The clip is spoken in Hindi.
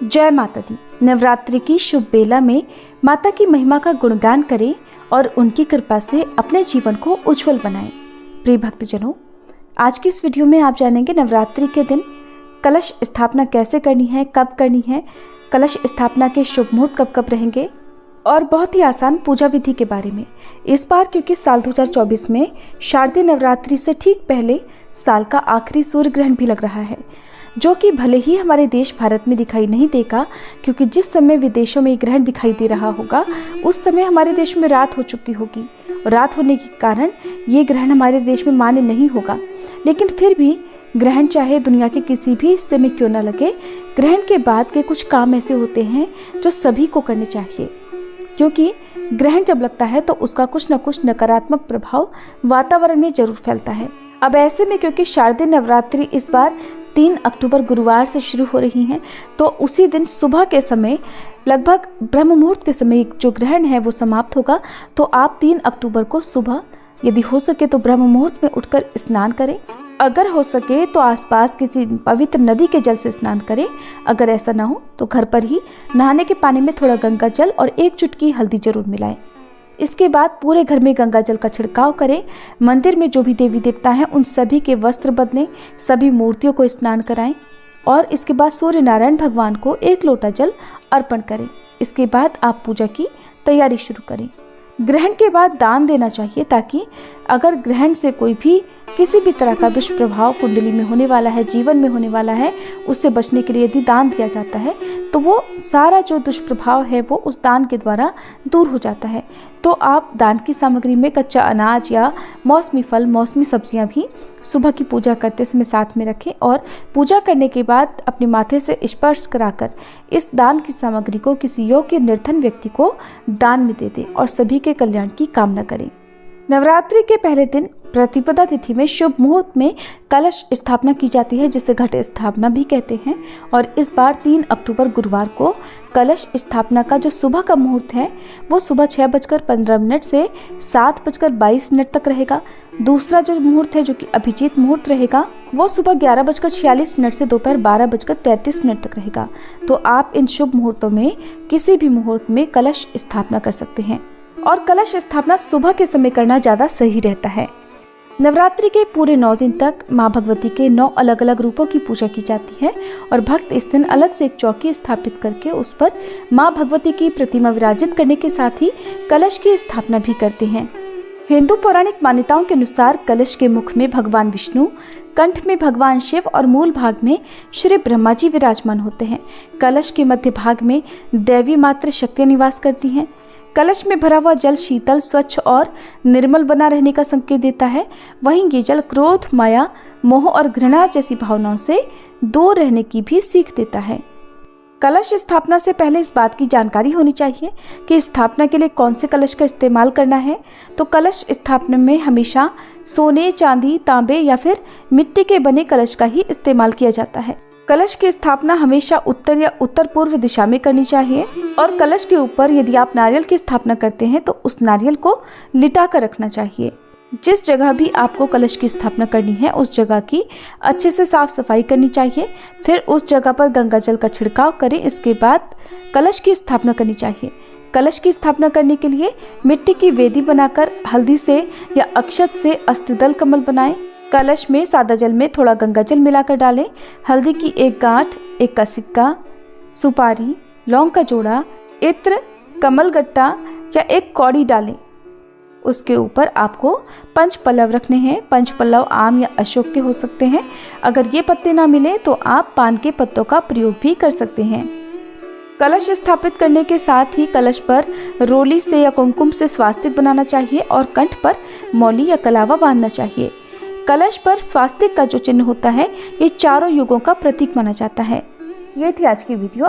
जय माता दी। नवरात्रि की शुभ बेला में माता की महिमा का गुणगान करें और उनकी कृपा से अपने जीवन को उज्जवल बनाएं। प्रिय भक्तजनों, आज की इस वीडियो में आप जानेंगे नवरात्रि के दिन कलश स्थापना कैसे करनी है, कब करनी है, कलश स्थापना के शुभ मुहूर्त कब कब रहेंगे और बहुत ही आसान पूजा विधि के बारे में। इस बार क्योंकि साल 2024 में शारदीय नवरात्रि से ठीक पहले साल का आखिरी सूर्य ग्रहण भी लग रहा है, जो कि भले ही हमारे देश भारत में दिखाई नहीं देगा, क्योंकि जिस समय विदेशों में ग्रहण दिखाई दे रहा होगा उस समय हमारे देश में रात हो चुकी होगी और रात होने के कारण ये ग्रहण हमारे देश में मान्य नहीं होगा। लेकिन फिर भी ग्रहण चाहे दुनिया के किसी भी हिस्से में क्यों न लगे, ग्रहण के बाद के कुछ काम ऐसे होते हैं जो सभी को करने चाहिए, क्योंकि ग्रहण जब लगता है तो उसका कुछ न कुछ नकारात्मक प्रभाव वातावरण में जरूर फैलता है। अब ऐसे में क्योंकि शारदीय नवरात्रि इस बार 3 अक्टूबर गुरुवार से शुरू हो रही हैं, तो उसी दिन सुबह के समय लगभग ब्रह्म मुहूर्त के समय जो ग्रहण है वो समाप्त होगा। तो आप 3 अक्टूबर को सुबह यदि हो सके तो ब्रह्म मुहूर्त में उठकर स्नान करें। अगर हो सके तो आसपास किसी पवित्र नदी के जल से स्नान करें। अगर ऐसा ना हो तो घर पर ही नहाने के पानी में थोड़ा गंगा जल और 1 चुटकी हल्दी जरूर मिलाएं। इसके बाद पूरे घर में गंगा जल का छिड़काव करें। मंदिर में जो भी देवी देवता हैं उन सभी के वस्त्र बदलें, सभी मूर्तियों को स्नान कराएं और इसके बाद सूर्य नारायण भगवान को 1 लोटा जल अर्पण करें। इसके बाद आप पूजा की तैयारी शुरू करें। ग्रहण के बाद दान देना चाहिए, ताकि अगर ग्रहण से कोई भी किसी भी तरह का दुष्प्रभाव कुंडली में होने वाला है, जीवन में होने वाला है, उससे बचने के लिए यदि दान दिया जाता है तो वो सारा जो दुष्प्रभाव है वो उस दान के द्वारा दूर हो जाता है। तो आप दान की सामग्री में कच्चा अनाज या मौसमी फल, मौसमी सब्जियां भी सुबह की पूजा करते समय साथ में रखें और पूजा करने के बाद अपने माथे से स्पर्श कराकर इस दान की सामग्री को किसी योग्य निर्धन व्यक्ति को दान में दे दें और सभी के कल्याण की कामना करें। नवरात्रि के पहले दिन प्रतिपदा तिथि में शुभ मुहूर्त में कलश स्थापना की जाती है, जिसे घट स्थापना भी कहते हैं। और इस बार 3 अक्टूबर गुरुवार को कलश स्थापना का जो सुबह का मुहूर्त है वो सुबह 6:15 से 7:22 तक रहेगा। दूसरा जो मुहूर्त है, जो कि अभिजीत मुहूर्त रहेगा, वो सुबह 11:46 से दोपहर 12:33 तक रहेगा। तो आप इन शुभ मुहूर्तों में किसी भी मुहूर्त में कलश स्थापना कर सकते हैं और कलश स्थापना सुबह के समय करना ज़्यादा सही रहता है। नवरात्रि के पूरे 9 दिन तक माँ भगवती के 9 अलग अलग रूपों की पूजा की जाती है और भक्त इस दिन अलग से एक चौकी स्थापित करके उस पर माँ भगवती की प्रतिमा विराजित करने के साथ ही कलश की स्थापना भी करते हैं। हिंदू पौराणिक मान्यताओं के अनुसार कलश के मुख में भगवान विष्णु, कंठ में भगवान शिव और मूल भाग में श्री ब्रह्मा जी विराजमान होते हैं। कलश के मध्य भाग में दैवी मात्र शक्तियाँ निवास करती हैं। कलश में भरा हुआ जल शीतल, स्वच्छ और निर्मल बना रहने का संकेत देता है। वहीं ये जल क्रोध, माया, मोह और घृणा जैसी भावनाओं से दूर रहने की भी सीख देता है। कलश स्थापना से पहले इस बात की जानकारी होनी चाहिए कि स्थापना के लिए कौन से कलश का इस्तेमाल करना है। तो कलश स्थापना में हमेशा सोने, चांदी, तांबे या फिर मिट्टी के बने कलश का ही इस्तेमाल किया जाता है। कलश की स्थापना हमेशा उत्तर या उत्तर पूर्व दिशा में करनी चाहिए और कलश के ऊपर यदि आप नारियल की स्थापना करते हैं तो उस नारियल को लिटा कर रखना चाहिए। जिस जगह भी आपको कलश की स्थापना करनी है उस जगह की अच्छे से साफ सफाई करनी चाहिए। फिर उस जगह पर गंगा जल का छिड़काव करें। इसके बाद कलश की स्थापना करनी चाहिए। कलश की स्थापना करने के लिए मिट्टी की वेदी बनाकर हल्दी से या अक्षत से अष्टदल कमल बनाएं। कलश में सादा जल में थोड़ा गंगा जल मिलाकर डालें। हल्दी की 1 गांठ, 1 का सिक्का, सुपारी, लौंग का जोड़ा, इत्र, कमल गट्टा या 1 कौड़ी डालें। उसके ऊपर आपको 5 पल्लव रखने हैं। 5 पल्लव आम या अशोक के हो सकते हैं। अगर ये पत्ते ना मिले तो आप पान के पत्तों का प्रयोग भी कर सकते हैं। कलश स्थापित करने के साथ ही कलश पर रोली से या कुमकुम से स्वास्तिक बनाना चाहिए और कंठ पर मौली या कलावा बांधना चाहिए। कलश पर स्वास्तिक का जो चिन्ह होता है ये चारों युगों का प्रतीक माना जाता है। ये थी आज की वीडियो।